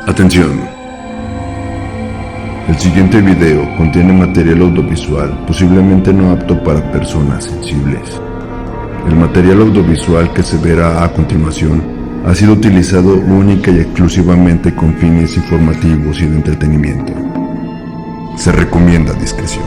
Atención. El siguiente video contiene material audiovisual posiblemente no apto para personas sensibles. El material audiovisual que se verá a continuación ha sido utilizado única y exclusivamente con fines informativos y de entretenimiento. Se recomienda discreción.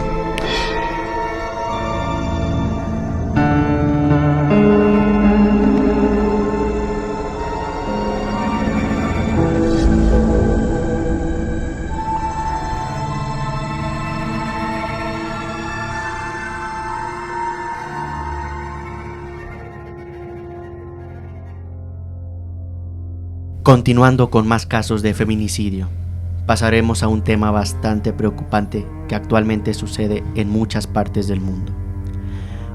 Continuando con más casos de feminicidio, pasaremos a un tema bastante preocupante que actualmente sucede en muchas partes del mundo.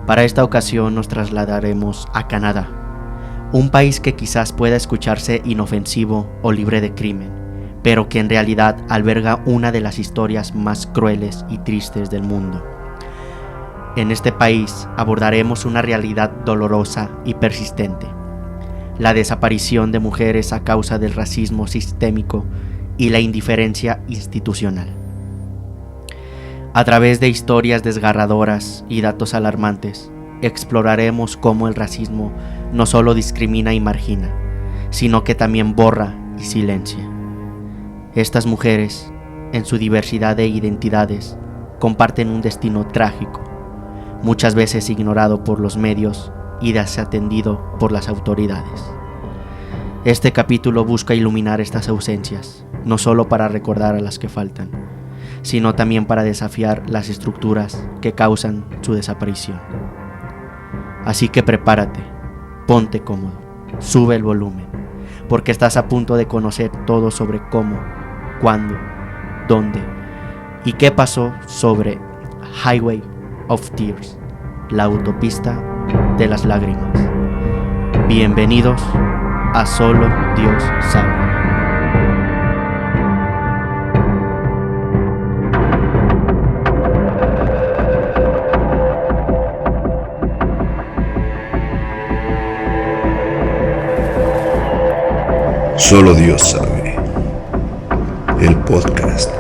Para esta ocasión nos trasladaremos a Canadá, un país que quizás pueda escucharse inofensivo o libre de crimen, pero que en realidad alberga una de las historias más crueles y tristes del mundo. En este país abordaremos una realidad dolorosa y persistente: la desaparición de mujeres a causa del racismo sistémico y la indiferencia institucional. A través de historias desgarradoras y datos alarmantes, exploraremos cómo el racismo no solo discrimina y margina, sino que también borra y silencia. Estas mujeres, en su diversidad de identidades, comparten un destino trágico, muchas veces ignorado por los medios y desatendido por las autoridades. Este capítulo busca iluminar estas ausencias, no solo para recordar a las que faltan, sino también para desafiar las estructuras que causan su desaparición. Así que prepárate, ponte cómodo, sube el volumen, porque estás a punto de conocer todo sobre cómo, cuándo, dónde y qué pasó sobre Highway of Tears, la autopista de las lágrimas. Bienvenidos a Solo Dios Sabe. Solo Dios sabe. El podcast.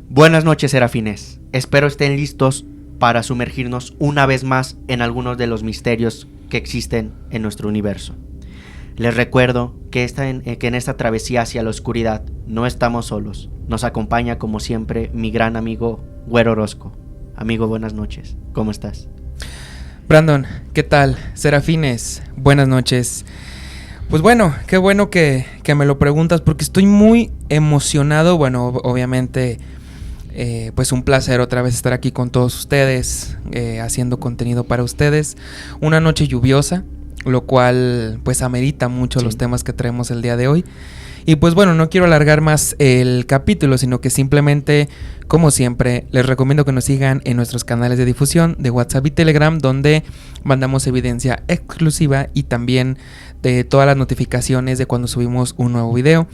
Buenas noches, serafines. Espero estén listos para sumergirnos una vez más en algunos de los misterios que existen en nuestro universo. Les recuerdo que en esta travesía hacia la oscuridad no estamos solos. Nos acompaña, como siempre, mi gran amigo Güero Orozco. Amigo, buenas noches. ¿Cómo estás? Brandon, ¿qué tal? Serafines, buenas noches. Pues bueno, qué bueno que me lo preguntas, porque estoy muy emocionado. Bueno, obviamente, pues un placer otra vez estar aquí con todos ustedes, haciendo contenido para ustedes. Una noche lluviosa, lo cual pues amerita mucho los temas que traemos el día de hoy. Y pues bueno, no quiero alargar más el capítulo, sino que simplemente, como siempre, les recomiendo que nos sigan en nuestros canales de difusión de WhatsApp y Telegram, donde mandamos evidencia exclusiva y también de todas las notificaciones de cuando subimos un nuevo video.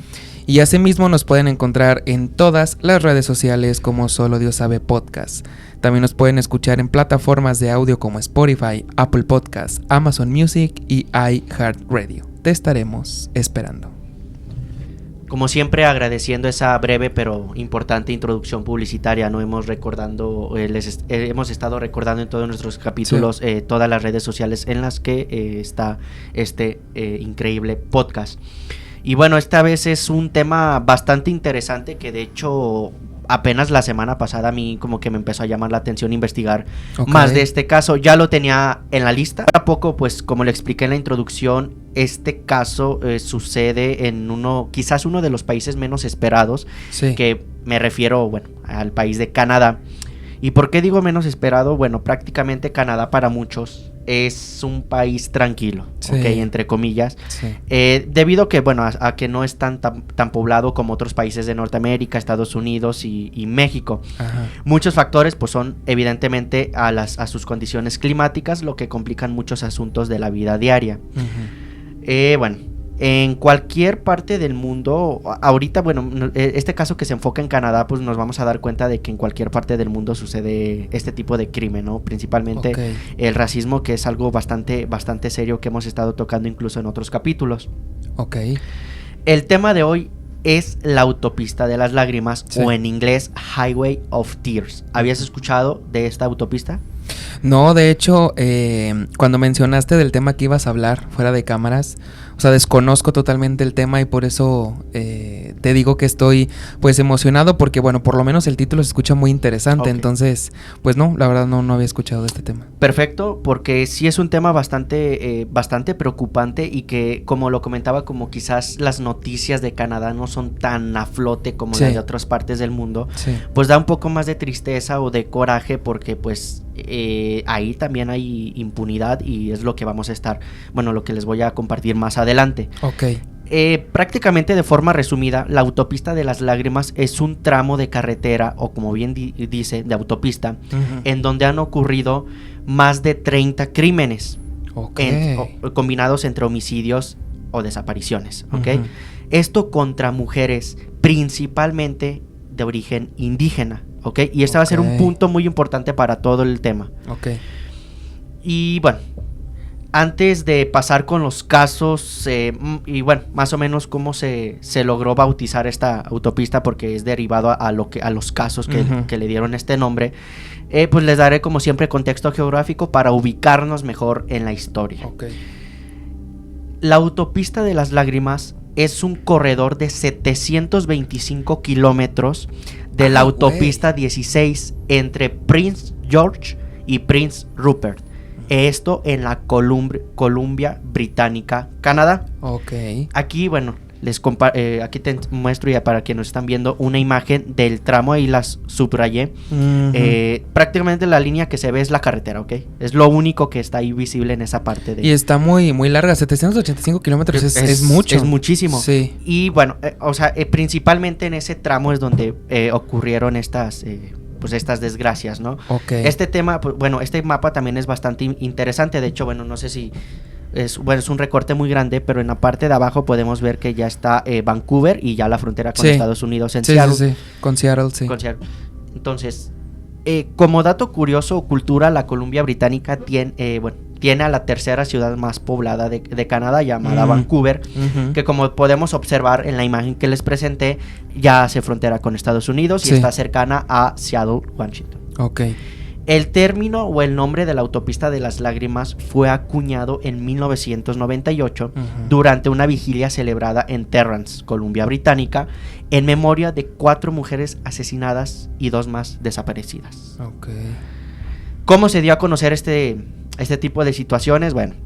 Y asimismo nos pueden encontrar en todas las redes sociales como Solo Dios Sabe Podcast. También nos pueden escuchar en plataformas de audio como Spotify, Apple Podcasts, Amazon Music y iHeartRadio. Te estaremos esperando. Como siempre, agradeciendo esa breve pero importante introducción publicitaria, ¿no? Hemos estado recordando en todos nuestros capítulos todas las redes sociales en las que está este increíble podcast. Y bueno, esta vez es un tema bastante interesante que de hecho apenas la semana pasada a mí como que me empezó a llamar la atención investigar más de este caso. Ya lo tenía en la lista. A poco, pues como le expliqué en la introducción, este caso sucede en quizás uno de los países menos esperados, que me refiero, bueno, al país de Canadá. ¿Y por qué digo menos esperado? Bueno, prácticamente Canadá para muchos es un país tranquilo, entre comillas, debido a que, bueno, a que no es tan poblado como otros países de Norteamérica, Estados Unidos y México. Ajá. Muchos factores pues son evidentemente a sus condiciones climáticas, lo que complican muchos asuntos de la vida diaria. Uh-huh. Bueno, En cualquier parte del mundo, ahorita, bueno, este caso que se enfoca en Canadá, pues nos vamos a dar cuenta de que en cualquier parte del mundo sucede este tipo de crimen, ¿no? Principalmente el racismo, que es algo bastante serio que hemos estado tocando incluso en otros capítulos. Ok. El tema de hoy es la autopista de las lágrimas, o en inglés Highway of Tears. ¿Habías escuchado de esta autopista? No, de hecho, cuando mencionaste del tema que ibas a hablar fuera de cámaras, o sea, desconozco totalmente el tema y por eso te digo que estoy pues emocionado porque, bueno, por lo menos el título se escucha muy interesante. Entonces, pues no, la verdad no había escuchado de este tema. Perfecto, porque sí es un tema bastante preocupante y que, como lo comentaba, como quizás las noticias de Canadá no son tan a flote como las de otras partes del mundo, pues da un poco más de tristeza o de coraje porque pues ahí también hay impunidad y es lo que vamos a estar, bueno, lo que les voy a compartir más adelante. Ok. Prácticamente de forma resumida, la autopista de las lágrimas es un tramo de carretera, o como bien dice, de autopista, en donde han ocurrido más de 30 crímenes combinados entre homicidios o desapariciones. Esto contra mujeres, principalmente de origen indígena. Y este va a ser un punto muy importante para todo el tema. Y bueno, antes de pasar con los casos y bueno, más o menos cómo se logró bautizar esta autopista, porque es derivado a los casos que le dieron este nombre, pues les daré como siempre contexto geográfico para ubicarnos mejor en la historia. La autopista de las lágrimas es un corredor de 725 kilómetros de la autopista 16 entre Prince George y Prince Rupert. Esto en la Columbia Británica, Canadá. Aquí, bueno, aquí te muestro ya para quienes nos están viendo una imagen del tramo, ahí las subrayé. Prácticamente la línea que se ve es la carretera, es lo único que está ahí visible en esa parte de... Y está muy larga, 785 kilómetros es mucho. Es muchísimo. Y bueno, principalmente en ese tramo es donde ocurrieron estas desgracias, ¿no? Este tema, pues, bueno, este mapa también es bastante interesante. De hecho, bueno, no sé si es un recorte muy grande, pero en la parte de abajo podemos ver que ya está Vancouver y ya la frontera con Estados Unidos en Seattle. Con Seattle. Entonces, como dato curioso o cultura, la Columbia Británica tiene a la tercera ciudad más poblada de Canadá, llamada Vancouver, que como podemos observar en la imagen que les presenté, ya hace frontera con Estados Unidos y está cercana a Seattle, Washington. El término o el nombre de la autopista de las lágrimas fue acuñado en 1998 durante una vigilia celebrada en Terrance, Columbia Británica, en memoria de 4 mujeres asesinadas y 2 más desaparecidas. ¿Cómo se dio a conocer este tipo de situaciones? Bueno,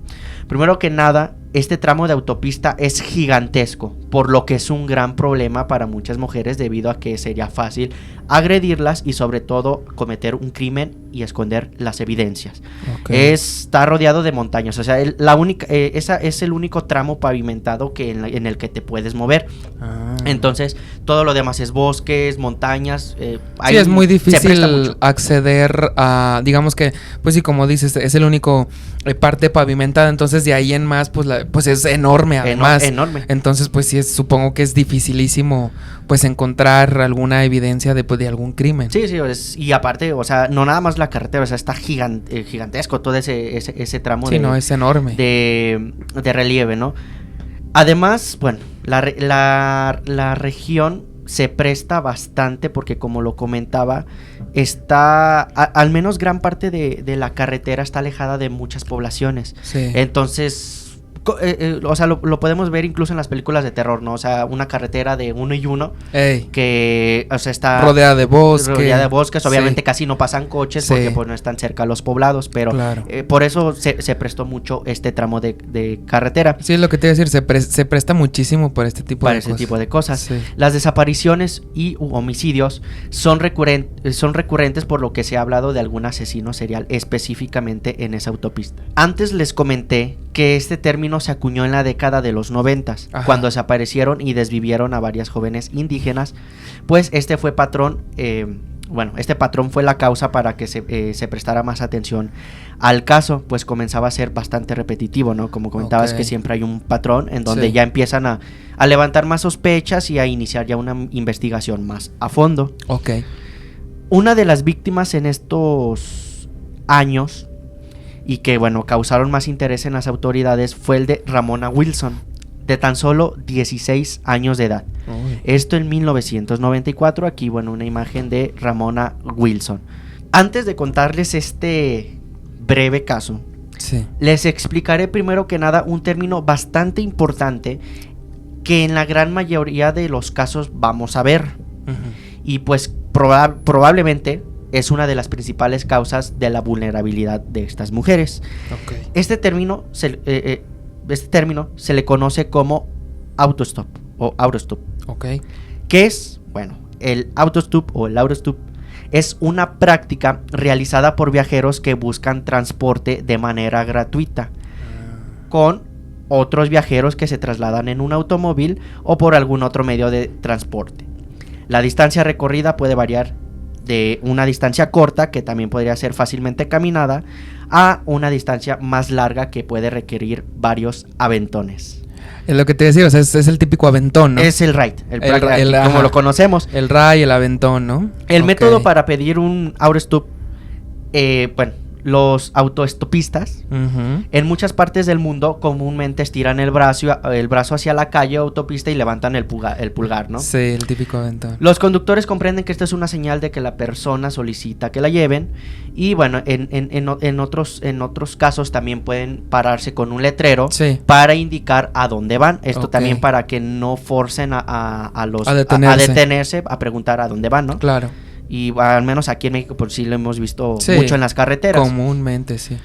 primero que nada, este tramo de autopista es gigantesco, por lo que es un gran problema para muchas mujeres debido a que sería fácil agredirlas y sobre todo cometer un crimen y esconder las evidencias. Está rodeado de montañas, o sea, esa es el único tramo pavimentado en el que te puedes mover. Entonces, todo lo demás es bosques, montañas. Sí, es muy difícil acceder a, digamos que, pues sí, como dices, es el único parte pavimentada, entonces de ahí en más, pues es enorme además. Enorme. Entonces, pues sí, supongo que es dificilísimo pues encontrar alguna evidencia de algún crimen. Sí, y aparte, o sea, no nada más la carretera, o sea, está gigantesco todo ese tramo. Sí, no, es enorme. De relieve, ¿no? Además, bueno, la región se presta bastante porque, como lo comentaba, al menos gran parte de la carretera está alejada de muchas poblaciones. Entonces, o sea, lo podemos ver incluso en las películas de terror, ¿no? O sea, una carretera de uno y uno que, o sea, está rodeada de bosques. Obviamente casi no pasan coches porque pues no están cerca los poblados, pero por eso se prestó mucho este tramo de carretera. Sí, es lo que te iba a decir, se presta muchísimo para este tipo de cosas. Las desapariciones y homicidios son recurrentes, por lo que se ha hablado de algún asesino serial específicamente en esa autopista. Antes les comenté que este término se acuñó en la década de los 90, cuando desaparecieron y desvivieron a varias jóvenes indígenas, pues este fue patrón bueno, este patrón fue la causa para que se prestara más atención al caso, pues comenzaba a ser bastante repetitivo, ¿no? Como comentabas, que siempre hay un patrón en donde ya empiezan a levantar más sospechas y a iniciar ya una investigación más a fondo. Ok. Una de las víctimas en estos años y que, bueno, causaron más interés en las autoridades fue el de Ramona Wilson, de tan solo 16 años de edad. Esto en 1994. Aquí, bueno, una imagen de Ramona Wilson. Antes de contarles este breve caso, les explicaré primero que nada un término bastante importante que en la gran mayoría de los casos vamos a ver. Y pues probablemente es una de las principales causas de la vulnerabilidad de estas mujeres. Este término se le conoce como autostop o autostop. ¿Qué es? Bueno, el autostop o el autostop es una práctica realizada por viajeros que buscan transporte de manera gratuita con otros viajeros que se trasladan en un automóvil o por algún otro medio de transporte. La distancia recorrida puede variar de una distancia corta, que también podría ser fácilmente caminada, a una distancia más larga que puede requerir varios aventones. Es lo que te decía, o sea, es el típico aventón, ¿no? Es el ride, como lo conocemos. El ride, el aventón, ¿no? El método para pedir un autostop, bueno, los autoestopistas en muchas partes del mundo comúnmente estiran el brazo hacia la calle o autopista y levantan el pulgar, ¿no? Sí, el típico aventón. Los conductores comprenden que esta es una señal de que la persona solicita que la lleven y, bueno, en otros casos también pueden pararse con un letrero para indicar a dónde van. Esto también para que no forcen a detenerse, a preguntar a dónde van, ¿no? Claro. Y al menos aquí en México, pues sí lo hemos visto mucho en las carreteras. Comúnmente, sí.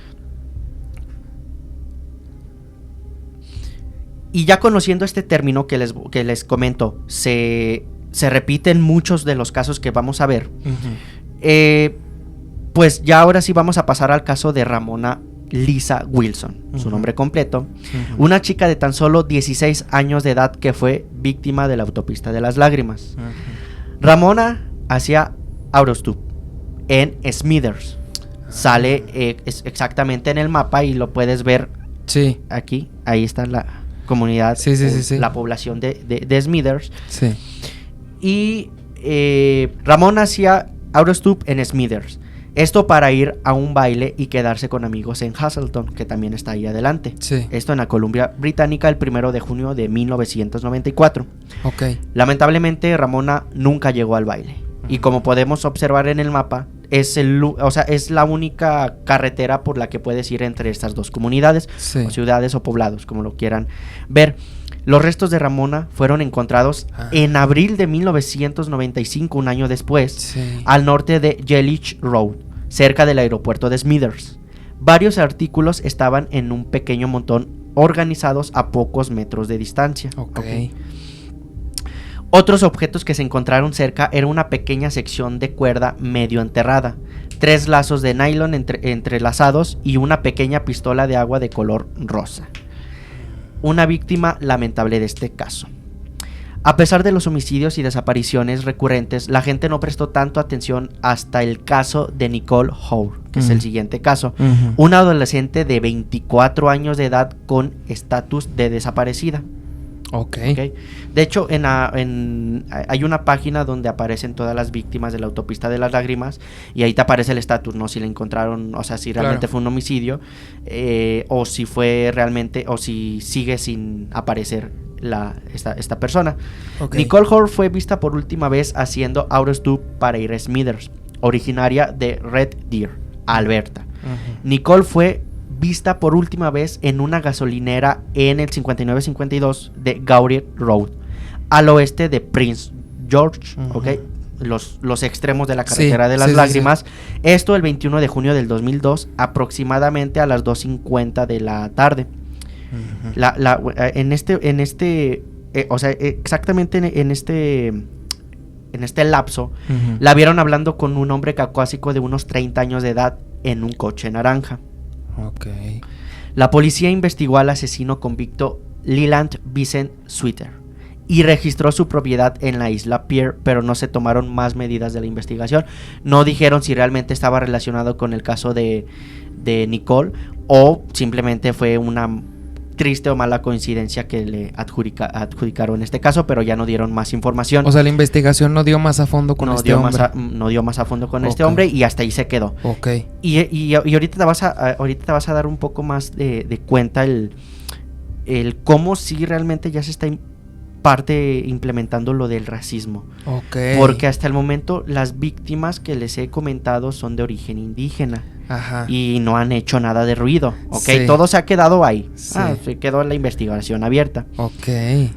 Y ya conociendo este término que les comento, se repite en muchos de los casos que vamos a ver. Pues ya ahora sí vamos a pasar al caso de Ramona Lisa Wilson, su nombre completo. Una chica de tan solo 16 años de edad que fue víctima de la autopista de las lágrimas. Ramona hacía autostop en Smithers. Sale exactamente en el mapa y lo puedes ver aquí. Ahí está la comunidad, la población de Smithers. Y Ramona hacía autostop en Smithers. Esto para ir a un baile y quedarse con amigos en Hazleton, que también está ahí adelante. Esto en la Columbia Británica el 1 de junio de 1994. Lamentablemente Ramona nunca llegó al baile. Y como podemos observar en el mapa, es la única carretera por la que puedes ir entre estas dos comunidades, o ciudades o poblados, como lo quieran ver. Los restos de Ramona fueron encontrados en abril de 1995, un año después, al norte de Jellich Road, cerca del aeropuerto de Smithers. Varios artículos estaban en un pequeño montón organizados a pocos metros de distancia. Otros objetos que se encontraron cerca era una pequeña sección de cuerda medio enterrada, 3 lazos de nylon entrelazados y una pequeña pistola de agua de color rosa. Una víctima lamentable de este caso. A pesar de los homicidios y desapariciones recurrentes, la gente no prestó tanto atención hasta el caso de Nicole Hoare, que es el siguiente caso. Una adolescente de 24 años de edad con estatus de desaparecida. De hecho, hay una página donde aparecen todas las víctimas de la autopista de las lágrimas y ahí te aparece el estatus, ¿no? Si la encontraron, o sea, si realmente fue un homicidio, o si fue realmente, o si sigue sin aparecer esta persona. Nicole Hoare fue vista por última vez haciendo autostop para ir a Smithers, originaria de Red Deer, Alberta. Nicole fue vista por última vez en una gasolinera en el 5952 de Gaudier Road, al oeste de Prince George, los extremos de la carretera de las lágrimas. Esto el 21 de junio del 2002, aproximadamente a las 2:50 de la tarde. Exactamente en este lapso, la vieron hablando con un hombre caucásico de unos 30 años de edad en un coche naranja. La policía investigó al asesino convicto Leland Vincent Sweeter y registró su propiedad en la isla Pierre, pero no se tomaron más medidas de la investigación. No dijeron si realmente estaba relacionado con el caso de Nicole o simplemente fue una triste o mala coincidencia que le adjudicaron este caso, pero ya no dieron más información. O sea, la investigación no dio más a fondo con este hombre. No dio más a fondo con este hombre y hasta ahí se quedó. Ok. Y ahorita te vas a dar un poco más de cuenta el cómo sí realmente ya se está parte implementando lo del racismo. Ok. Porque hasta el momento las víctimas que les he comentado son de origen indígena. Ajá. Y no han hecho nada de ruido, ¿ok? Sí. Todo se ha quedado ahí. Sí. Se quedó la investigación abierta. Ok.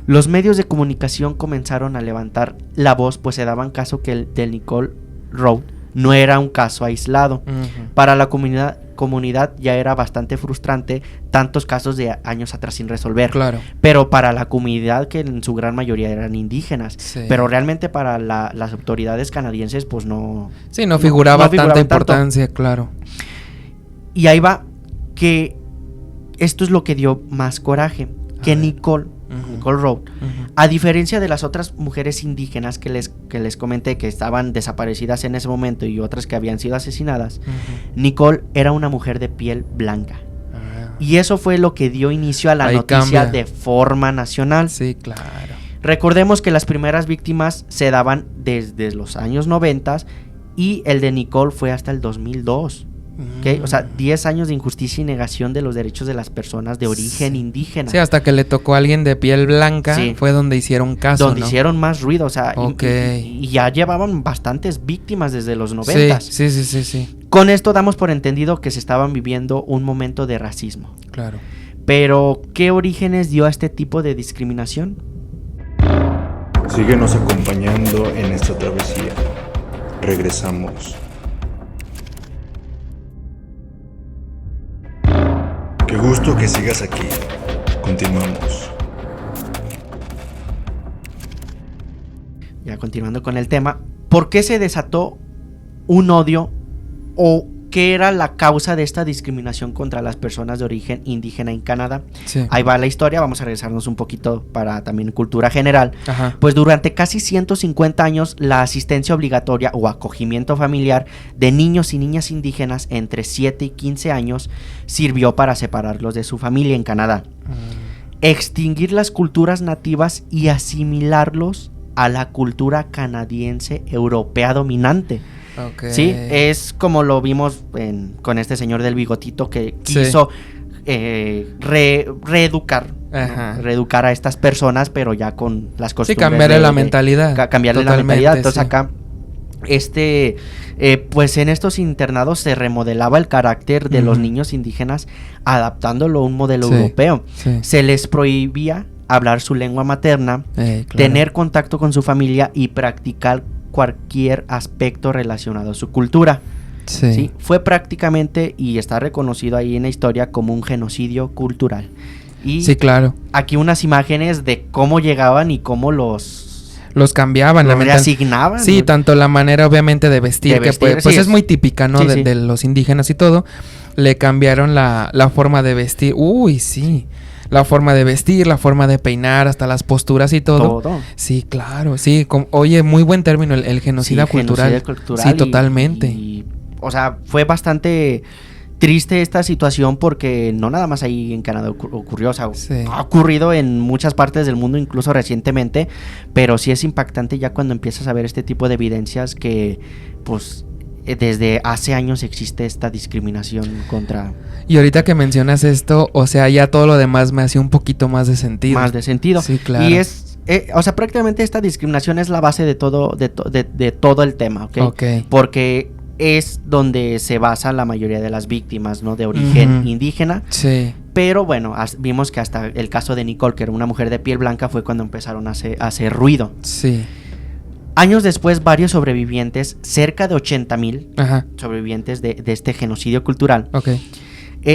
Los medios de comunicación comenzaron a levantar la voz, pues se daban caso que el del Nicole Road no era un caso aislado. Uh-huh. Para la comunidad ya era bastante frustrante tantos casos de años atrás sin resolver. Claro. Pero para la comunidad, que en su gran mayoría eran indígenas. Sí. Pero realmente para las autoridades canadienses, pues no... Sí, no figuraba tanta tanto. importancia, claro. Y ahí va, que esto es lo que dio más coraje. Que Nicole Road, a diferencia de las otras mujeres indígenas que les comenté que estaban desaparecidas en ese momento y otras que habían sido asesinadas, Nicole era una mujer de piel blanca. Y eso fue lo que dio inicio a la noticia de forma nacional. Sí, claro. Recordemos que las primeras víctimas se daban desde los años 90 y el de Nicole fue hasta el 2002. ¿Okay? O sea, 10 años de injusticia y negación de los derechos de las personas de origen indígena. Sí, hasta que le tocó a alguien de piel blanca, fue donde hicieron caso, donde hicieron más ruido, o sea, y ya llevaban bastantes víctimas desde los 90. Sí. Con esto damos por entendido que se estaban viviendo un momento de racismo. Claro. Pero, ¿qué orígenes dio a este tipo de discriminación? Síguenos acompañando en esta travesía. Regresamos. Qué gusto que sigas aquí. Continuamos. Ya continuando con el tema, ¿por qué se desató un odio o qué era la causa de esta discriminación contra las personas de origen indígena en Canadá? Sí. Ahí va la historia, vamos a regresarnos un poquito para también cultura general. Ajá. Pues durante casi 150 años la asistencia obligatoria o acogimiento familiar de niños y niñas indígenas entre 7 y 15 años sirvió para separarlos de su familia en Canadá, extinguir las culturas nativas y asimilarlos a la cultura canadiense europea dominante. Okay. Sí, es como lo vimos con este señor del bigotito que quiso reeducar, ¿no? Reeducar a estas personas, pero ya con las costumbres. Sí, cambiarle la mentalidad. Cambiarle la mentalidad. Entonces acá, pues en estos internados se remodelaba el carácter de los niños indígenas, adaptándolo a un modelo europeo. Sí. Se les prohibía hablar su lengua materna, claro, tener contacto con su familia y practicar cualquier aspecto relacionado a su cultura. Sí. Fue prácticamente, y está reconocido ahí en la historia, como un genocidio cultural. Y sí, claro. Aquí unas imágenes de cómo llegaban y cómo los cambiaban, los reasignaban. Sí, ¿no? Tanto la manera obviamente de vestir, que pues es muy típica, ¿no? Sí, de los indígenas y todo. Le cambiaron la forma de vestir. Uy, sí. La forma de vestir, la forma de peinar, hasta las posturas y todo. Sí, claro, sí. Oye, muy buen término, el genocidio cultural. Sí, totalmente. O sea, fue bastante triste esta situación porque no nada más ahí en Canadá ocurrió, o sea, ha ocurrido en muchas partes del mundo, incluso recientemente, pero sí es impactante ya cuando empiezas a ver este tipo de evidencias que, pues, desde hace años existe esta discriminación contra... Y ahorita que mencionas esto, o sea, ya todo lo demás me hace un poquito más de sentido. Más de sentido. Sí, claro. Y o sea, prácticamente esta discriminación es la base de todo el tema, ¿ok? Okay. Porque es donde se basa la mayoría de las víctimas, ¿no? De origen indígena. Sí. Pero bueno, vimos que hasta el caso de Nicole, que era una mujer de piel blanca, fue cuando empezaron a hacer ruido. Sí. Años después, varios sobrevivientes, cerca de 80,000 sobrevivientes de este genocidio cultural,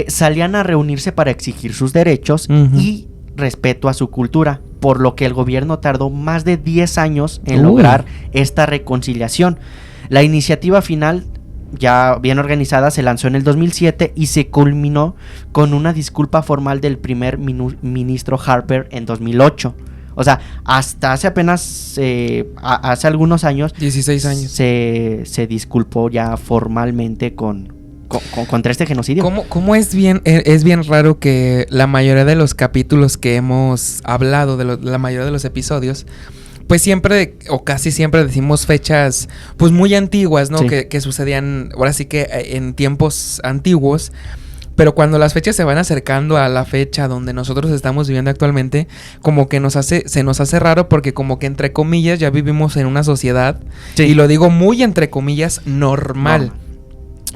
salían a reunirse para exigir sus derechos y respeto a su cultura, por lo que el gobierno tardó más de 10 años en lograr esta reconciliación. La iniciativa final, ya bien organizada, se lanzó en el 2007 y se culminó con una disculpa formal del primer ministro Harper en 2008. O sea, hasta hace apenas, hace algunos años, 16 años. Se disculpó ya formalmente contra este genocidio. ¿Cómo es bien raro que la mayoría de los capítulos que hemos hablado, la mayoría de los episodios, pues siempre o casi siempre decimos fechas pues muy antiguas, ¿no? Sí. Que sucedían ahora sí que en tiempos antiguos. Pero cuando las fechas se van acercando a la fecha donde nosotros estamos viviendo actualmente, como que se nos hace raro porque como que entre comillas ya vivimos en una sociedad, Sí. y lo digo muy entre comillas, normal.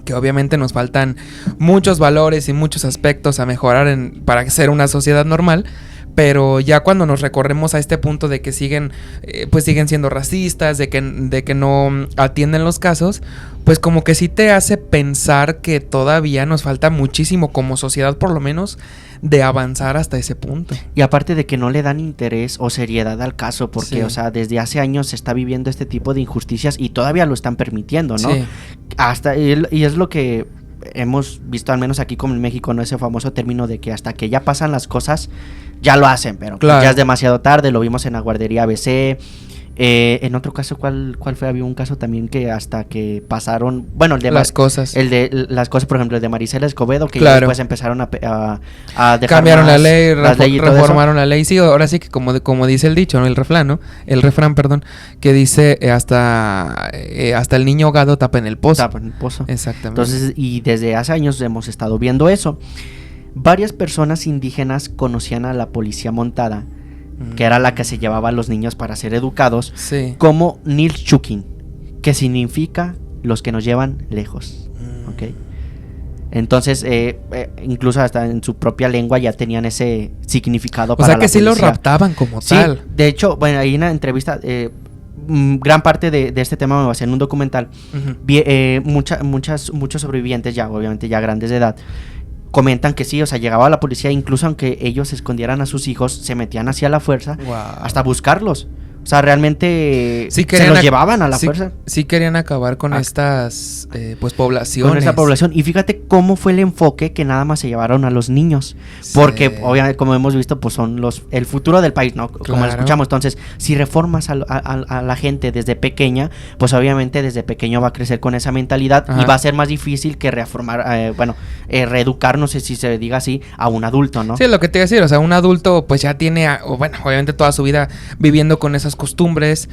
Que obviamente nos faltan muchos valores y muchos aspectos a mejorar para ser una sociedad normal. Pero ya cuando nos recorremos a este punto de que siguen siendo racistas, de que no atienden los casos, pues como que sí te hace pensar que todavía nos falta muchísimo como sociedad, por lo menos, de avanzar hasta ese punto. Y aparte de que no le dan interés o seriedad al caso, porque, Sí. o sea, desde hace años se está viviendo este tipo de injusticias y todavía lo están permitiendo, ¿no? Sí. Y es lo que hemos visto, al menos aquí como en México, ¿no? Ese famoso término de que hasta que ya pasan las cosas, ya lo hacen, pero Claro. ya es demasiado tarde. Lo vimos en la guardería ABC. En otro caso, ¿cuál fue? Había un caso también que hasta que pasaron, bueno, el de Las cosas. el de las cosas, por ejemplo, el de Marisela Escobedo, que Claro. ya después empezaron a dejar Cambiaron más la ley, las leyes y todo eso. reformaron la ley. Sí, ahora sí que como dice el dicho, ¿no? El refrán, perdón, que dice hasta el niño ahogado tapa en el pozo. Tapa en el pozo. Exactamente. Entonces, y desde hace años hemos estado viendo eso. Varias personas indígenas conocían a la policía montada, que era la que se llevaba a los niños para ser educados, Sí. como Nilchukin, que significa los que nos llevan lejos. ¿Ok? Entonces, incluso hasta en su propia lengua ya tenían ese significado O para sea que la sí los policía. raptaban como Sí, tal. de hecho, bueno, ahí en la entrevista, gran parte de este tema me basé en un documental. Ujú. Muchos sobrevivientes ya, obviamente ya grandes de edad, comentan que sí, o sea, llegaba la policía, incluso aunque ellos escondieran a sus hijos, se metían hacia la fuerza Wow. hasta buscarlos. O sea, realmente Sí se querían los llevaban a la sí- fuerza. Sí querían acabar con estas poblaciones. Con esa población. Y fíjate cómo fue el enfoque que nada más se llevaron a los niños. Sí. Porque obviamente, como hemos visto, pues son el futuro del país, ¿no? Como lo Claro. escuchamos. Entonces, si reformas a la gente desde pequeña, pues obviamente desde pequeño va a crecer con esa mentalidad. Ajá. Y va a ser más difícil que reeducar, no sé si se diga así, a un adulto, ¿no? Sí, lo que te iba a decir, o sea, un adulto pues ya tiene, obviamente toda su vida viviendo con esas costumbres,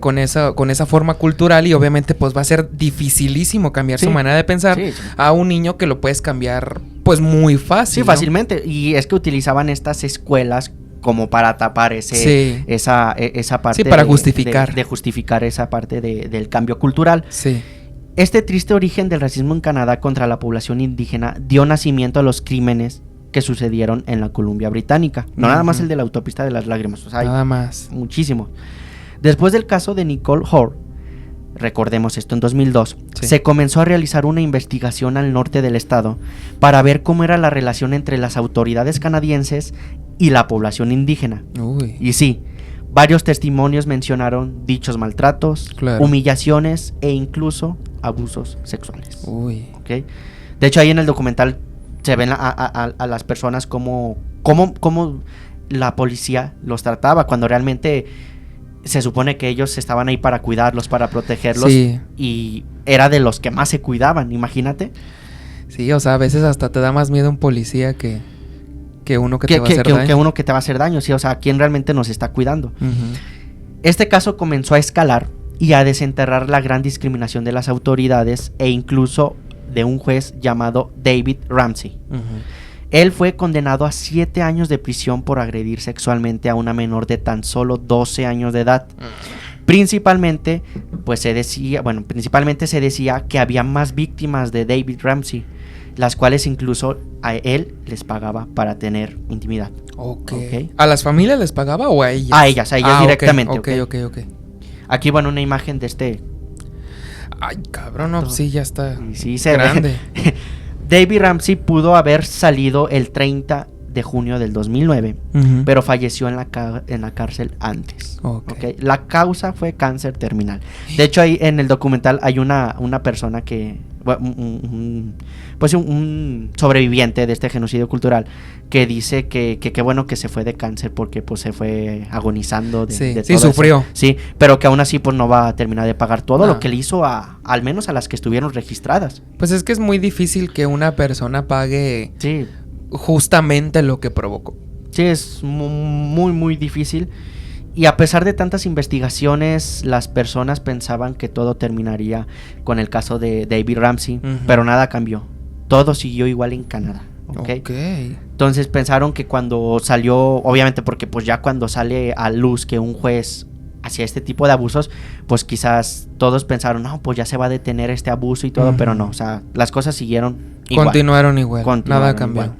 con esa forma cultural, y obviamente pues va a ser dificilísimo cambiar Sí. su manera de pensar Sí, sí. a un niño que lo puedes cambiar pues muy fácil. Sí, ¿no? fácilmente. Y es que utilizaban estas escuelas como para tapar Sí. esa parte. Sí, para justificar. De justificar esa parte del cambio cultural. Sí. Este triste origen del racismo en Canadá contra la población indígena dio nacimiento a los crímenes que sucedieron en la Columbia Británica. No nada más Ujú. el de la autopista de las lágrimas, o sea, hay Nada más. muchísimo. Después del caso de Nicole Hoare, recordemos esto en 2002, Sí. se comenzó a realizar una investigación al norte del estado para ver cómo era la relación entre las autoridades canadienses y la población indígena. Uy. Y sí, varios testimonios mencionaron dichos maltratos, Claro. humillaciones e incluso abusos sexuales. Uy. ¿Ok? De hecho, ahí en el documental se ven a las personas cómo la policía los trataba, cuando realmente se supone que ellos estaban ahí para cuidarlos, para protegerlos, Sí. y era de los que más se cuidaban, imagínate. Sí, o sea, a veces hasta te da más miedo un policía que uno que te va a hacer daño. Que uno que te va a hacer daño, sí, o sea, ¿quién realmente nos está cuidando? Ujú. Este caso comenzó a escalar y a desenterrar la gran discriminación de las autoridades e incluso de un juez llamado David Ramsey. Ujú. Él fue condenado a 7 años de prisión por agredir sexualmente a una menor de tan solo 12 años de edad. Principalmente se decía que había más víctimas de David Ramsey, las cuales incluso a él les pagaba para tener intimidad. Ok. Ok. ¿A las familias les pagaba o a ellas? A ellas ok, directamente. Ok. Aquí, bueno, una imagen de este. Ay, cabrón, no, sí, ya está Y sí se grande. ve. David Ramsey pudo haber salido el 30 de junio del 2009, Ujú. pero falleció en la cárcel antes. Ok. ¿Ok? La causa fue cáncer terminal. De hecho, ahí en el documental hay una persona que, un sobreviviente de este genocidio cultural que dice que qué bueno que se fue de cáncer porque pues se fue agonizando de todo sufrió eso. Sí, pero que aún así pues no va a terminar de pagar todo lo que le hizo al menos a las que estuvieron registradas. Pues es que es muy difícil que una persona pague sí, justamente lo que provocó. Sí, es muy muy difícil. Y a pesar de tantas investigaciones, las personas pensaban que todo terminaría con el caso de David Ramsey, pero nada cambió. Todo siguió igual en Canadá. ¿Okay? Entonces pensaron que cuando salió, obviamente porque pues ya cuando sale a luz que un juez hacía este tipo de abusos, pues quizás todos pensaron, no, pues ya se va a detener este abuso y todo, pero no, o sea, las cosas siguieron igual. Continuaron igual, nada cambió. Igual.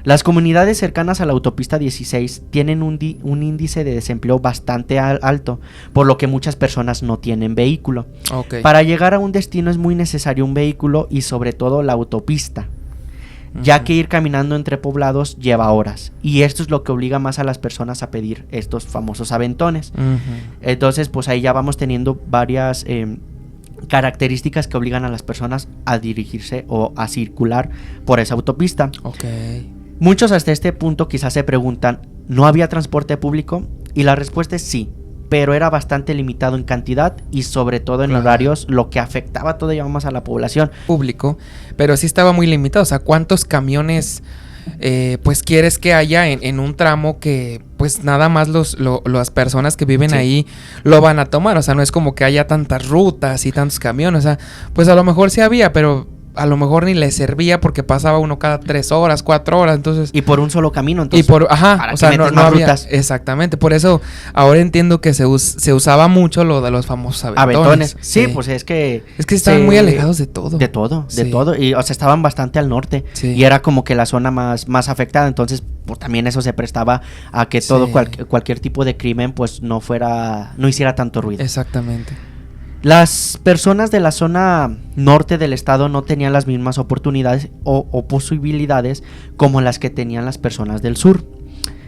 Las comunidades cercanas a la autopista 16 tienen un índice de desempleo bastante alto, por lo que muchas personas no tienen vehículo. Para llegar a un destino es muy necesario un vehículo y sobre todo la autopista, ya que ir caminando entre poblados lleva horas. Y esto es lo que obliga más a las personas a pedir estos famosos aventones. Entonces, pues ahí ya vamos teniendo varias características que obligan a las personas a dirigirse o a circular por esa autopista. Muchos hasta este punto quizás se preguntan, ¿no había transporte público? Y la respuesta es sí, pero era bastante limitado en cantidad y sobre todo en horarios, lo que afectaba todavía más a la población. Público, pero sí estaba muy limitado. O sea, ¿cuántos camiones pues quieres que haya en un tramo que pues nada más las personas que viven ahí lo van a tomar? O sea, no es como que haya tantas rutas y tantos camiones. O sea, pues a lo mejor sí había, pero a lo mejor ni le servía porque pasaba uno cada 3 horas, 4 horas, entonces... Y por un solo camino, entonces... o sea, no había... Rutas. Exactamente, por eso ahora entiendo que se usaba mucho lo de los famosos aventones. Sí, pues es que estaban muy alejados de todo. De todo. Y, o sea, estaban bastante al norte. Y era como que la zona más afectada, entonces... pues también eso se prestaba a que todo cualquier tipo de crimen pues no hiciera tanto ruido. Exactamente. Las personas de la zona norte del estado no tenían las mismas oportunidades o posibilidades como las que tenían las personas del sur.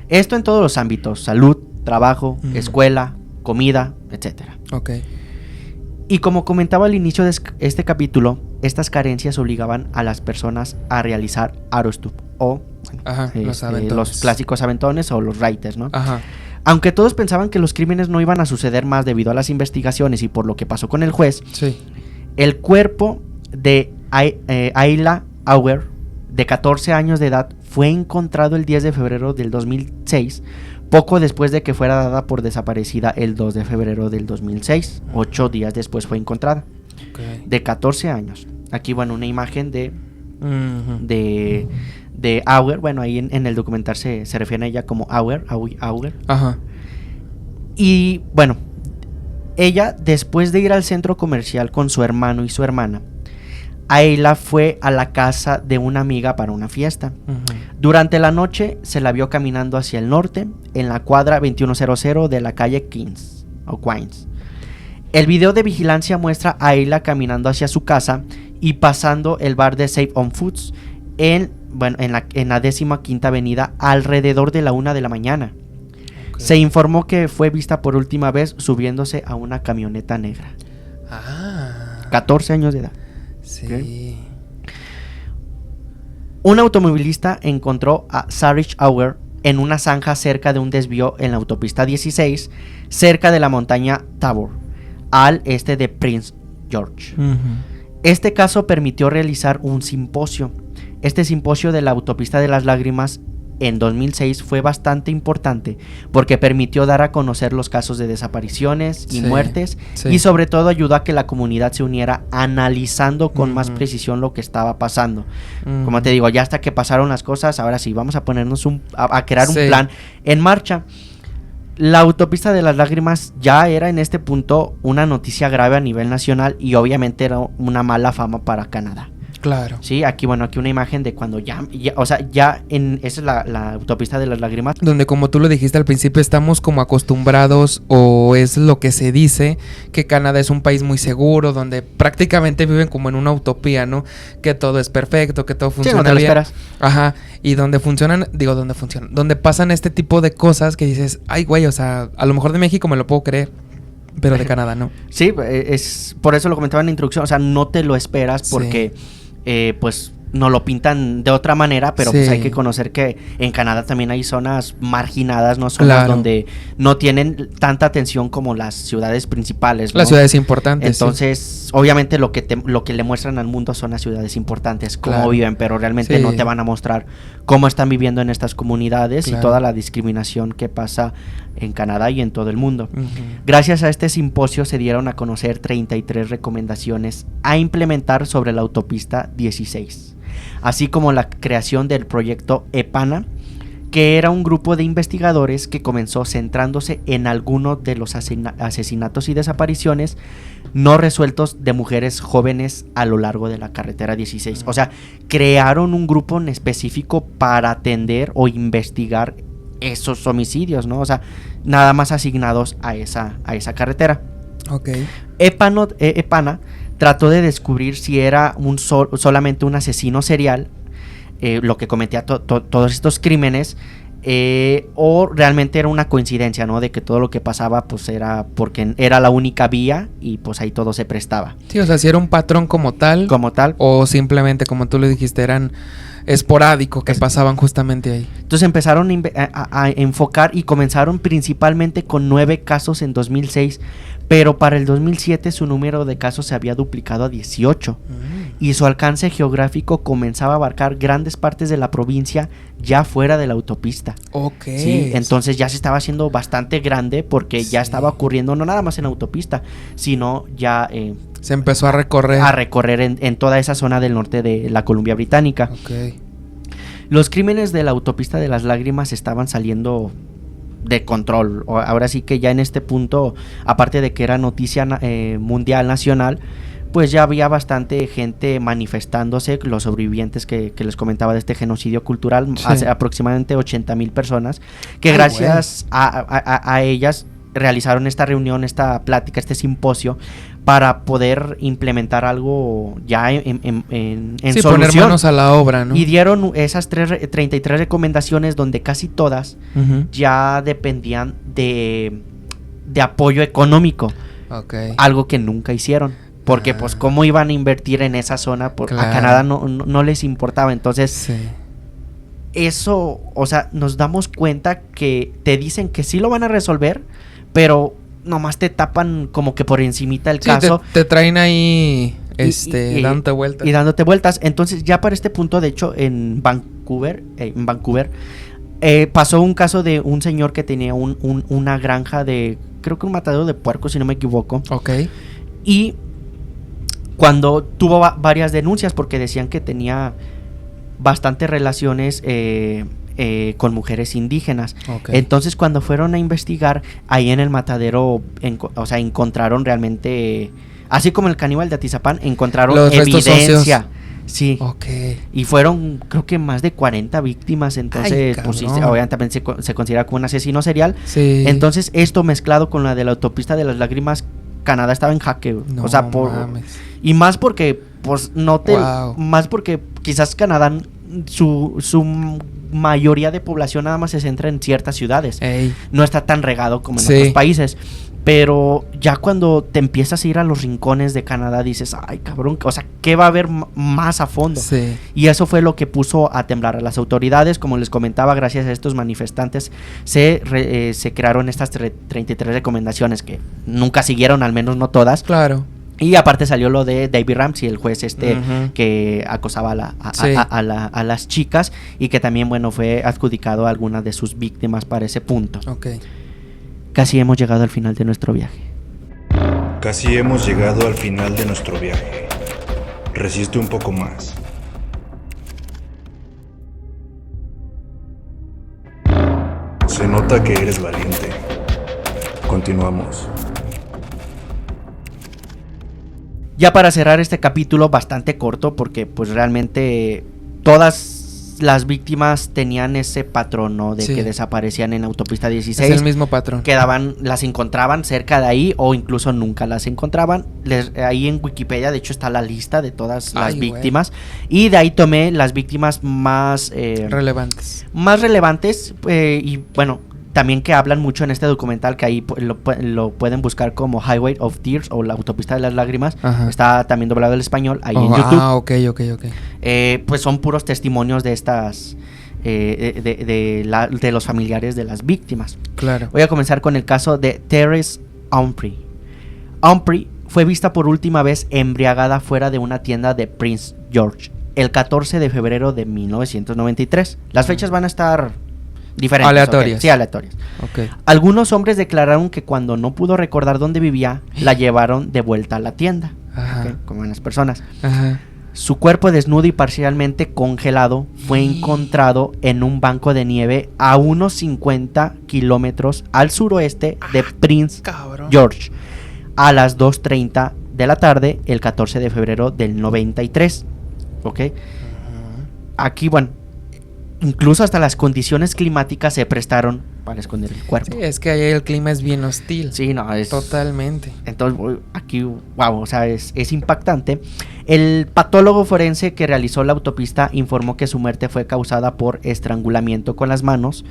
Esto en todos los ámbitos: salud, trabajo, escuela, comida, etcétera. Y como comentaba al inicio de este capítulo, estas carencias obligaban a las personas a realizar autostop o los clásicos aventones o los raiters, ¿no? Aunque todos pensaban que los crímenes no iban a suceder más debido a las investigaciones y por lo que pasó con el juez, el cuerpo de Ayla Auer, de 14 años de edad, fue encontrado el 10 de febrero del 2006, poco después de que fuera dada por desaparecida el 2 de febrero del 2006. 8 días después fue encontrada. De 14 años. Aquí, bueno, una imagen de Auer. Bueno, ahí en el documental se refiere a ella como Auer. Y bueno, ella, después de ir al centro comercial con su hermano y su hermana, Ayla fue a la casa de una amiga para una fiesta. Durante la noche se la vio caminando hacia el norte, en la cuadra 2100 de la calle Queens. El video de vigilancia muestra a Ayla caminando hacia su casa y pasando el bar de Save on Foods en la 15ª avenida alrededor de la 1 de la mañana. Se informó que fue vista por última vez subiéndose a una camioneta negra. 14 años de edad. Un automovilista encontró a Sarich Auer en una zanja cerca de un desvío en la autopista 16, cerca de la montaña Tabor, al este de Prince George. Este caso permitió realizar un simposio. Este simposio de la autopista de las lágrimas en 2006 fue bastante importante porque permitió dar a conocer los casos de desapariciones y muertes y sobre todo ayudó a que la comunidad se uniera analizando con más precisión lo que estaba pasando. Como te digo, ya hasta que pasaron las cosas, ahora sí, vamos a ponernos a crear un plan en marcha. La autopista de las lágrimas ya era en este punto una noticia grave a nivel nacional y obviamente era una mala fama para Canadá. Claro. Sí, aquí una imagen de cuando esa es la autopista de las lágrimas. Donde, como tú lo dijiste al principio, estamos como acostumbrados, o es lo que se dice, que Canadá es un país muy seguro, donde prácticamente viven como en una utopía, ¿no? Que todo es perfecto, que todo funciona bien. Lo esperas. Y donde donde pasan este tipo de cosas que dices, ay, güey, o sea, a lo mejor de México me lo puedo creer. Pero de Canadá, ¿no? Sí, es por eso lo comentaba en la introducción, o sea, no te lo esperas porque, pues, no lo pintan de otra manera, pero pues hay que conocer que en Canadá también hay zonas marginadas, no zonas donde no tienen tanta atención como las ciudades principales, ¿no? Las ciudades importantes. Entonces, obviamente lo que le muestran al mundo son las ciudades importantes, cómo viven, pero realmente no te van a mostrar cómo están viviendo en estas comunidades y toda la discriminación que pasa en Canadá y en todo el mundo. Gracias a este simposio se dieron a conocer 33 recomendaciones a implementar sobre la autopista 16. Así como la creación del proyecto EPANA, que era un grupo de investigadores que comenzó centrándose en algunos de los asesinatos y desapariciones no resueltos de mujeres jóvenes a lo largo de la carretera 16. O sea, crearon un grupo en específico para atender o investigar esos homicidios, ¿no? O sea, nada más asignados a esa carretera. EPANA trató de descubrir si era solamente un asesino serial, lo que cometía todos estos crímenes, o realmente era una coincidencia, ¿no? De que todo lo que pasaba pues era porque era la única vía y pues ahí todo se prestaba. Sí, o sea, si era un patrón como tal. O simplemente, como tú le dijiste, eran esporádico que pasaban justamente ahí. Entonces empezaron a enfocar y comenzaron principalmente con 9 casos en 2006, pero para el 2007 su número de casos se había duplicado a 18 y su alcance geográfico comenzaba a abarcar grandes partes de la provincia ya fuera de la autopista. Sí, entonces ya se estaba haciendo bastante grande porque ya estaba ocurriendo no nada más en autopista, sino ya se empezó a recorrer en toda esa zona del norte de la Columbia Británica. Los crímenes de la autopista de las lágrimas estaban saliendo de control. Ahora sí que ya en este punto, aparte de que era noticia mundial, nacional, pues ya había bastante gente manifestándose, los sobrevivientes que les comentaba de este genocidio cultural, hace aproximadamente 80,000 personas, que gracias a ellas realizaron esta reunión, esta plática, este simposio, para poder implementar algo ya en solución. Poner manos a la obra, ¿no? Y dieron esas 33 recomendaciones donde casi todas ya dependían de apoyo económico. Algo que nunca hicieron. Porque pues cómo iban a invertir en esa zona, a Canadá no les importaba. Entonces eso, o sea, nos damos cuenta que te dicen que sí lo van a resolver, pero nomás te tapan como que por encimita el caso. Te traen ahí dándote vueltas. Y dándote vueltas. Entonces ya para este punto, de hecho, en Vancouver pasó un caso de un señor que tenía una granja de, creo que un matadero de puercos, si no me equivoco. Y cuando tuvo varias denuncias porque decían que tenía bastantes relaciones con mujeres indígenas. Entonces cuando fueron a investigar ahí en el matadero, encontraron realmente, así como el caníbal de Atizapán, encontraron los evidencia. Y fueron creo que más de 40 víctimas. Entonces pues, obviamente también se considera como un asesino serial. Entonces esto mezclado con la de la autopista de las lágrimas, Canadá estaba en jaque, y más porque pues más porque quizás Canadá su mayoría de población nada más se centra en ciertas ciudades. No está tan regado como en otros países. Pero ya cuando te empiezas a ir a los rincones de Canadá dices, ay cabrón, o sea, ¿qué va a haber más a fondo? Y eso fue lo que puso a temblar a las autoridades. Como les comentaba, gracias a estos manifestantes se crearon estas 33 recomendaciones que nunca siguieron, al menos no todas. Y aparte salió lo de David Ramsey, el juez que acosaba a las chicas y que también, bueno, fue adjudicado a algunas de sus víctimas para ese punto. Casi hemos llegado al final de nuestro viaje. Casi hemos llegado al final de nuestro viaje. Resiste un poco más. Se nota que eres valiente. Continuamos. Ya para cerrar este capítulo bastante corto, porque pues realmente todas las víctimas tenían ese patrón, ¿no? De que desaparecían en autopista 16. Es el mismo patrón. Las encontraban cerca de ahí o incluso nunca las encontraban. Ahí en Wikipedia, de hecho, está la lista de todas las víctimas. Y de ahí tomé las víctimas más relevantes. Más relevantes y bueno, también que hablan mucho en este documental, que ahí lo pueden buscar como Highway of Tears o la autopista de las lágrimas. Ajá. Está también doblado al español ahí en YouTube. Ok. Pues son puros testimonios de estas de los familiares de las víctimas. Claro. Voy a comenzar con el caso de Therese Humphrey. Humphrey fue vista por última vez embriagada fuera de una tienda de Prince George el 14 de febrero de 1993. Las fechas van a estar diferentes. Aleatorias. Okay. Sí, aleatorias. Ok. Algunos hombres declararon que cuando no pudo recordar dónde vivía, la llevaron de vuelta a la tienda. Ajá. Okay, como en las personas. Ajá. Su cuerpo desnudo y parcialmente congelado fue encontrado en un banco de nieve a unos 50 kilómetros al suroeste de Prince George a las 2:30 de la tarde el 14 de febrero del 93. ¿Ok? Aquí, bueno, incluso hasta las condiciones climáticas se prestaron para esconder el cuerpo. Sí, es que ahí el clima es bien hostil. Sí, no, es... Totalmente. Entonces, aquí, wow, o sea, es impactante. El patólogo forense que realizó la autopsia informó que su muerte fue causada por estrangulamiento con las manos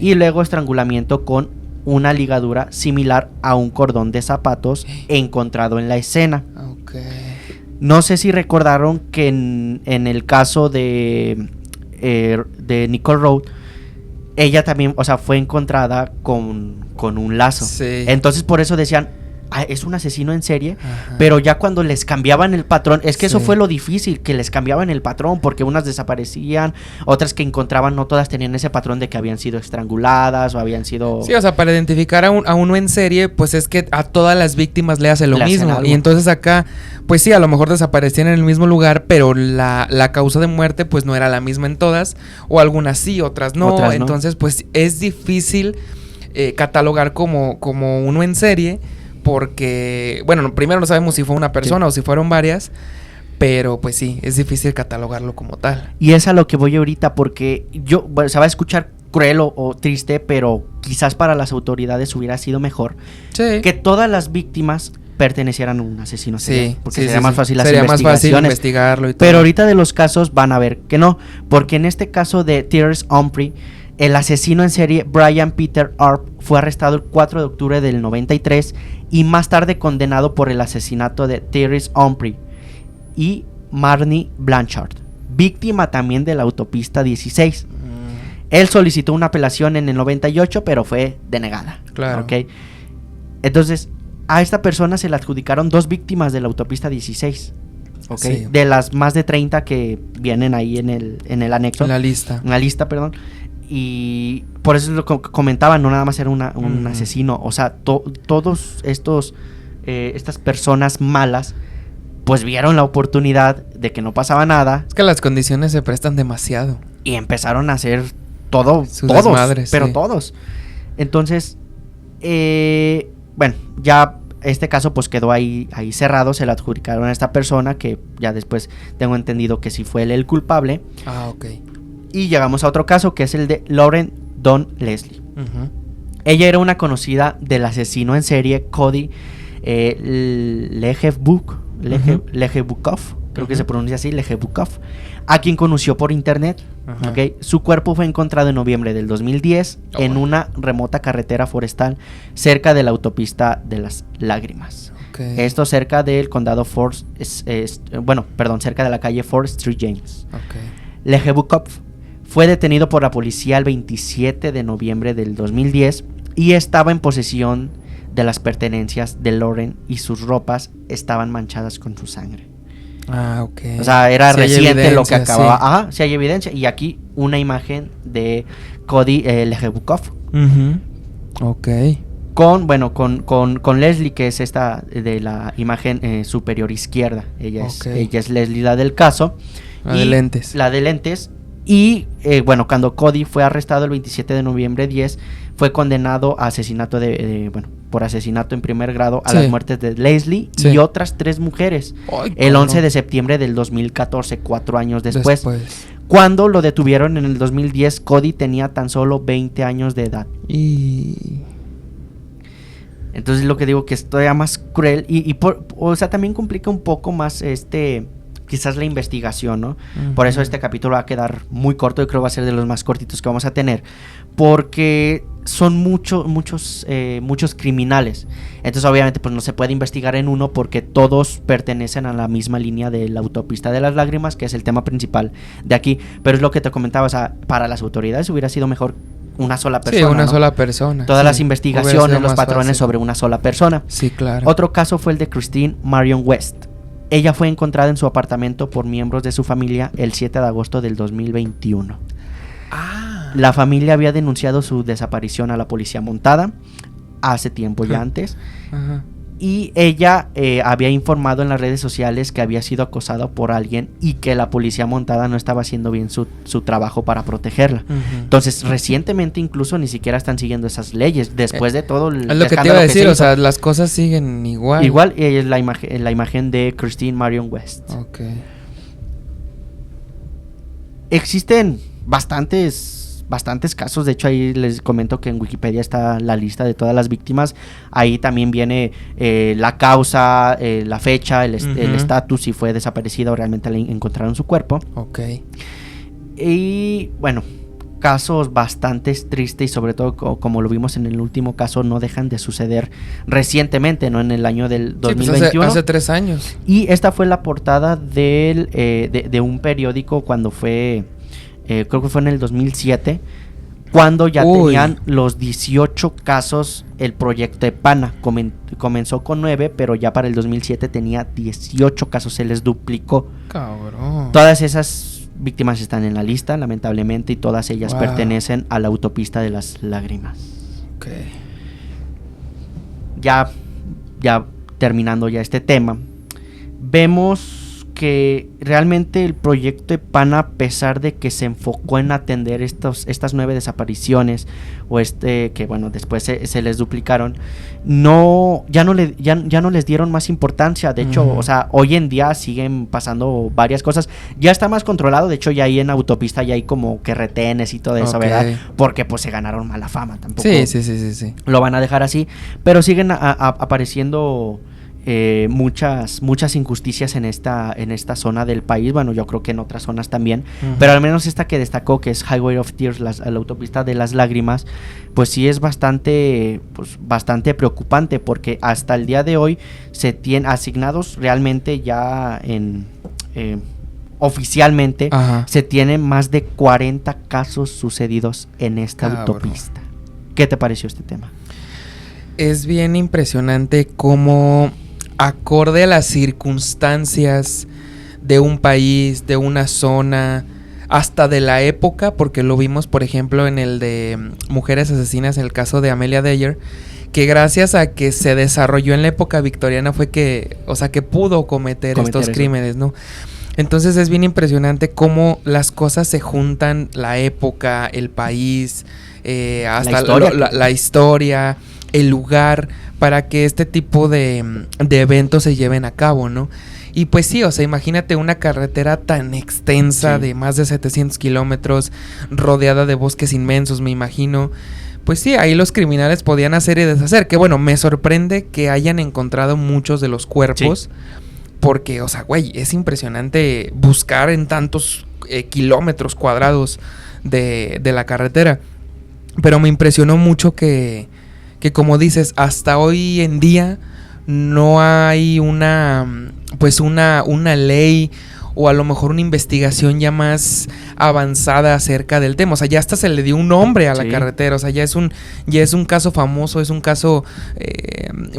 y luego estrangulamiento con una ligadura similar a un cordón de zapatos encontrado en la escena. Ok. No sé si recordaron que en el caso de Nicole Road, ella también, o sea, fue encontrada con un lazo. Sí. Entonces por eso decían, es un asesino en serie. Ajá. Pero ya cuando les cambiaban el patrón, es que eso Sí. fue lo difícil, que les cambiaban el patrón, porque unas desaparecían, otras que encontraban, no todas tenían ese patrón de que habían sido estranguladas o habían sido... Sí, o sea, para identificar a uno en serie, pues es que a todas las víctimas le hace lo Le hacen mismo. algo. Y entonces acá, pues sí, a lo mejor desaparecían en el mismo lugar, pero la causa de muerte pues no era la misma en todas, o algunas sí, otras no. Otras no. Entonces, pues es difícil catalogar como uno en serie, porque, bueno, primero no sabemos si fue una persona o si fueron varias, pero pues sí, es difícil catalogarlo como tal. Y es a lo que voy ahorita, porque bueno, se va a escuchar cruel o triste, pero quizás para las autoridades hubiera sido mejor Sí. que todas las víctimas pertenecieran a un asesino serial, Sí, porque sí, sería sí, más sí. fácil las Sería más fácil investigaciones. investigarlo y todo. Pero ahorita de los casos van a ver que no, porque en este caso de Therese Humphrey, el asesino en serie Brian Peter Arp fue arrestado el 4 de octubre del 93 y más tarde condenado por el asesinato de Therese Humphrey y Marnie Blanchard, víctima también de la autopista 16. Él solicitó una apelación en el 98, pero fue denegada. Claro. ¿Ok? Entonces, a esta persona se le adjudicaron 2 víctimas de la autopista 16. ¿Ok? Sí. De las más de 30 que vienen ahí en el anexo. En la lista. En la lista, perdón. Y por eso es lo que comentaba, no nada más era un asesino. O sea, todos estas personas malas, pues vieron la oportunidad de que no pasaba nada Es que las condiciones se prestan demasiado. y empezaron a hacer todos, desmadres, pero sí. todos. Entonces, bueno, ya este caso pues quedó ahí cerrado, se le adjudicaron a esta persona que ya después tengo entendido que sí fue él el culpable. Ah, ok. Y llegamos a otro caso que es el de Lauren Dawn Leslie. Ujú. Ella era una conocida del asesino en serie Cody Legebukov, creo que se pronuncia así, Legebukov, a quien conoció por internet. Ajá. ¿Okay? Su cuerpo fue encontrado en noviembre del 2010 en bueno. una remota carretera forestal cerca de la autopista de las lágrimas. Ok. Esto cerca del condado cerca de la calle Fort Street James. Ok. Legebukov fue detenido por la policía el 27 de noviembre del 2010 y estaba en posesión de las pertenencias de Lauren y sus ropas estaban manchadas con su sangre. Ah, ok. O sea, era Sí hay reciente lo que evidencia, acababa. sí. Ajá, sí hay evidencia. Y aquí una imagen de Cody Legebukov Ujú. Ok. con Leslie, que es esta de la imagen superior izquierda. Ella es Leslie, la del caso. La de lentes. La de lentes. Y cuando Cody fue arrestado el 27 de noviembre 10, fue condenado a asesinato por asesinato en primer grado a Sí. las muertes de Leslie Sí. y otras 3 mujeres. Ay, El cabrón. 11 de septiembre del 2014, 4 años después. Después. Cuando lo detuvieron en el 2010, Cody tenía tan solo 20 años de edad. Y... Entonces lo que digo que es todavía más cruel o sea, también complica un poco más quizás la investigación, ¿no? Ujú. Por eso este capítulo va a quedar muy corto, yo creo que va a ser de los más cortitos que vamos a tener, porque son muchos criminales. Entonces obviamente pues no se puede investigar en uno porque todos pertenecen a la misma línea de la autopista de las lágrimas, que es el tema principal de aquí. Pero es lo que te comentaba, o sea, para las autoridades hubiera sido mejor una sola persona. Sí, una ¿no? sola persona. Todas sí, las investigaciones, los patrones fácil sobre una sola persona. Sí, claro. Otro caso fue el de Christine Marion West. Ella fue encontrada en su apartamento por miembros de su familia el 7 de agosto del 2021. La familia había denunciado su desaparición a la policía montada hace tiempo ya antes. Ajá. Y ella había informado en las redes sociales que había sido acosada por alguien y que la policía montada no estaba haciendo bien su trabajo para protegerla. Entonces, recientemente incluso ni siquiera están siguiendo esas leyes. Después de todo el es lo que te iba a decir, o sea, las cosas siguen igual. Igual es la imagen de Christine Marion West. Ok. Existen bastantes casos. De hecho, ahí les comento que en Wikipedia está la lista de todas las víctimas. Ahí también viene la causa, la fecha, el estatus, si fue desaparecida o realmente le encontraron su cuerpo. Ok. Y bueno, casos bastante tristes y sobre todo como lo vimos en el último caso, no dejan de suceder recientemente, ¿no? En el año del 2021. Pues hace 3 años. Y esta fue la portada de un periódico cuando fue... creo que fue en el 2007, cuando ya tenían los 18 casos el proyecto EPANA. Comenzó con 9, pero ya para el 2007 tenía 18 casos, se les duplicó. Cabrón. Todas esas víctimas están en la lista, lamentablemente, y todas ellas pertenecen a la autopista de las lágrimas. Ok. Ya terminando ya este tema, vemos que realmente el proyecto EPANA, a pesar de que se enfocó en atender estas 9 desapariciones o que bueno, después se les duplicaron, ya no les dieron más importancia. De hecho, o sea, hoy en día siguen pasando varias cosas. Ya está más controlado. De hecho, ya ahí en autopista ya hay como que retenes y todo eso, ¿verdad? Porque pues se ganaron mala fama. Tampoco Sí. lo van a dejar así, pero siguen apareciendo muchas injusticias en esta zona del país. Bueno, yo creo que en otras zonas también, pero al menos esta que destacó, que es Highway of Tears, la autopista de las lágrimas, pues sí es bastante preocupante, porque hasta el día de hoy se tienen asignados realmente ya oficialmente. Ajá. Se tienen más de 40 casos sucedidos en esta autopista. ¿Qué te pareció este tema? Es bien impresionante cómo, acorde a las circunstancias de un país, de una zona, hasta de la época, porque lo vimos por ejemplo en el de Mujeres Asesinas, en el caso de Amelia Dyer, que gracias a que se desarrolló en la época victoriana fue que pudo cometer estos crímenes, ¿no? Entonces es bien impresionante cómo las cosas se juntan, la época, el país, hasta la historia, el lugar, para que este tipo de eventos se lleven a cabo, ¿no? Y pues sí, o sea, imagínate una carretera tan extensa, de más de 700 kilómetros, rodeada de bosques inmensos, me imagino. Pues sí, ahí los criminales podían hacer y deshacer. Que bueno, me sorprende que hayan encontrado muchos de los cuerpos. Porque, o sea, güey, es impresionante buscar en tantos kilómetros cuadrados de la carretera. Pero me impresionó mucho que como dices, hasta hoy en día no hay una ley o a lo mejor una investigación ya más avanzada acerca del tema. O sea, ya hasta se le dio un nombre a la carretera. O sea, ya es un caso famoso, es un caso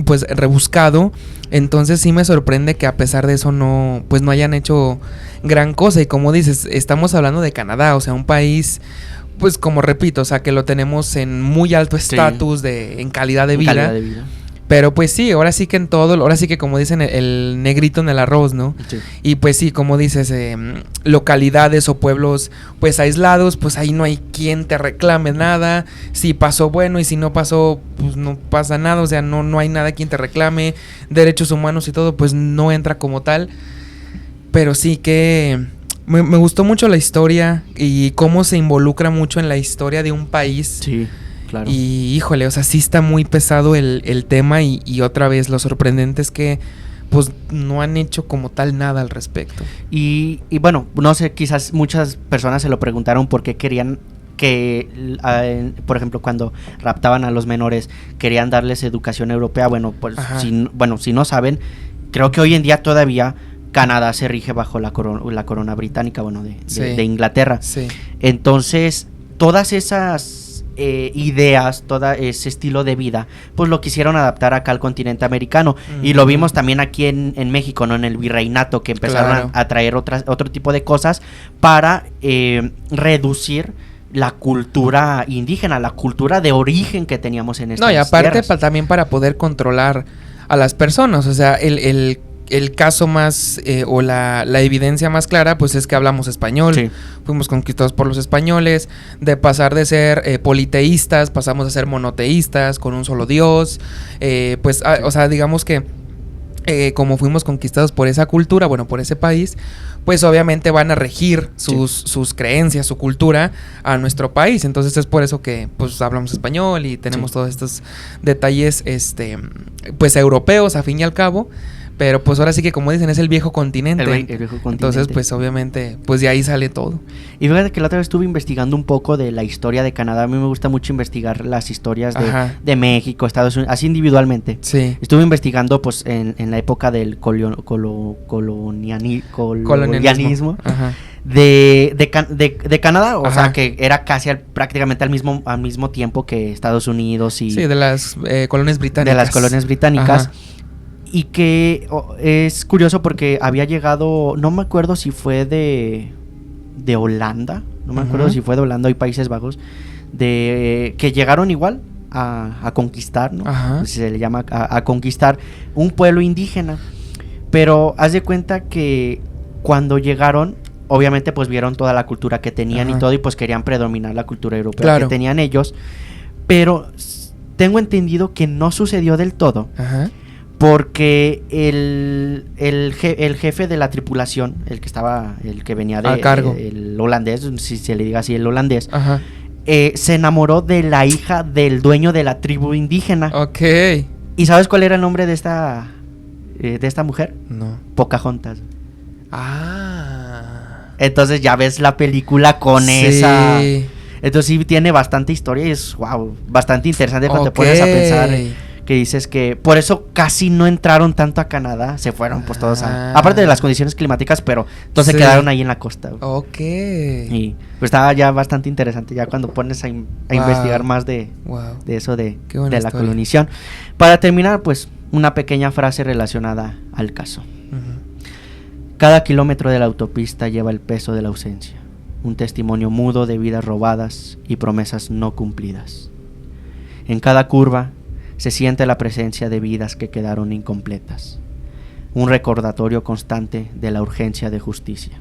pues rebuscado. Entonces sí me sorprende que a pesar de eso no hayan hecho gran cosa. Y como dices, estamos hablando de Canadá, o sea, un país, pues como repito, o sea, que lo tenemos en muy alto estatus en calidad de vida. Pero pues sí, ahora sí que ahora sí que como dicen el negrito en el arroz, ¿no? Sí. Y pues sí, como dices, localidades o pueblos pues aislados, pues ahí no hay quien te reclame nada. Si pasó, bueno, y si no pasó, pues no pasa nada. O sea, no hay nada quien te reclame. Derechos humanos y todo, pues no entra como tal. Pero sí que me gustó mucho la historia y cómo se involucra mucho en la historia de un país. Sí. Claro. Y híjole, o sea, sí está muy pesado el tema y otra vez lo sorprendente es que pues no han hecho como tal nada al respecto. Y bueno, no sé, quizás muchas personas se lo preguntaron por qué querían que, por ejemplo, cuando raptaban a los menores, querían darles educación europea. Bueno, pues si no saben, creo que hoy en día todavía Canadá se rige bajo la corona británica, bueno, de Inglaterra. Sí. Entonces, todas esas ideas, todo ese estilo de vida, pues lo quisieron adaptar acá al continente americano. Y lo vimos también aquí en México, ¿no? En el virreinato, que empezaron a traer otro tipo de cosas para reducir la cultura indígena, la cultura de origen que teníamos en estas No, y aparte tierras. también para poder controlar a las personas. O sea, el caso más o la evidencia más clara, pues es que hablamos español. Sí. Fuimos conquistados por los españoles. De pasar de ser politeístas, pasamos a ser monoteístas con un solo Dios. O sea, digamos que como fuimos conquistados por esa cultura, bueno, por ese país, pues obviamente van a regir sus creencias, su cultura a nuestro país. Entonces es por eso que pues hablamos español y tenemos todos estos detalles pues europeos a fin y al cabo. Pero pues ahora sí que, como dicen, es el viejo continente. El viejo continente. Entonces pues obviamente pues de ahí sale todo. Y fíjate que la otra vez estuve investigando un poco de la historia de Canadá. A mí me gusta mucho investigar las historias de México, Estados Unidos, así individualmente. Sí. Estuve investigando pues en la época del colonialismo de Canadá, o sea que era casi prácticamente al mismo tiempo que Estados Unidos y... Sí, de las colonias británicas. De las colonias británicas. Ajá. Y que es curioso porque había llegado, no me acuerdo si fue de Holanda, no me acuerdo si fue de Holanda y Países Bajos, que llegaron igual a conquistar, ¿no? Se le llama a conquistar un pueblo indígena. Pero haz de cuenta que cuando llegaron, obviamente pues vieron toda la cultura que tenían y todo, y pues querían predominar la cultura europea que tenían ellos. Pero tengo entendido que no sucedió del todo. Porque el jefe de la tripulación, el que venía a cargo, el holandés, si se le diga así, el holandés, se enamoró de la hija del dueño de la tribu indígena. Ok. ¿Y sabes cuál era el nombre de esta mujer? No. Pocahontas. Ah. Entonces ya ves la película con esa. Entonces sí tiene bastante historia y es bastante interesante cuando te pones a pensar. Que dices que por eso casi no entraron tanto a Canadá, se fueron pues todos aparte de las condiciones climáticas, pero entonces quedaron ahí en la costa. Ok. Y pues estaba ya bastante interesante ya cuando pones a investigar más de eso de la colonización. Para terminar, pues una pequeña frase relacionada al caso. Cada kilómetro de la autopista lleva el peso de la ausencia, un testimonio mudo de vidas robadas y promesas no cumplidas. En cada curva se siente la presencia de vidas que quedaron incompletas, un recordatorio constante de la urgencia de justicia,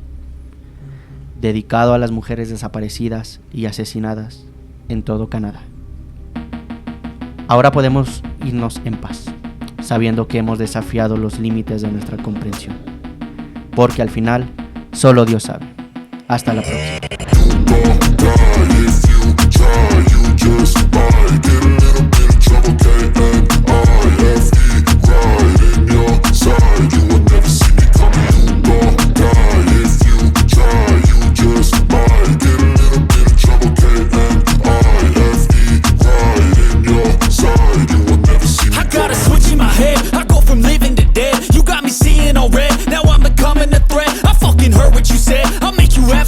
dedicado a las mujeres desaparecidas y asesinadas en todo Canadá. Ahora podemos irnos en paz, sabiendo que hemos desafiado los límites de nuestra comprensión, porque al final solo Dios sabe. Hasta la próxima.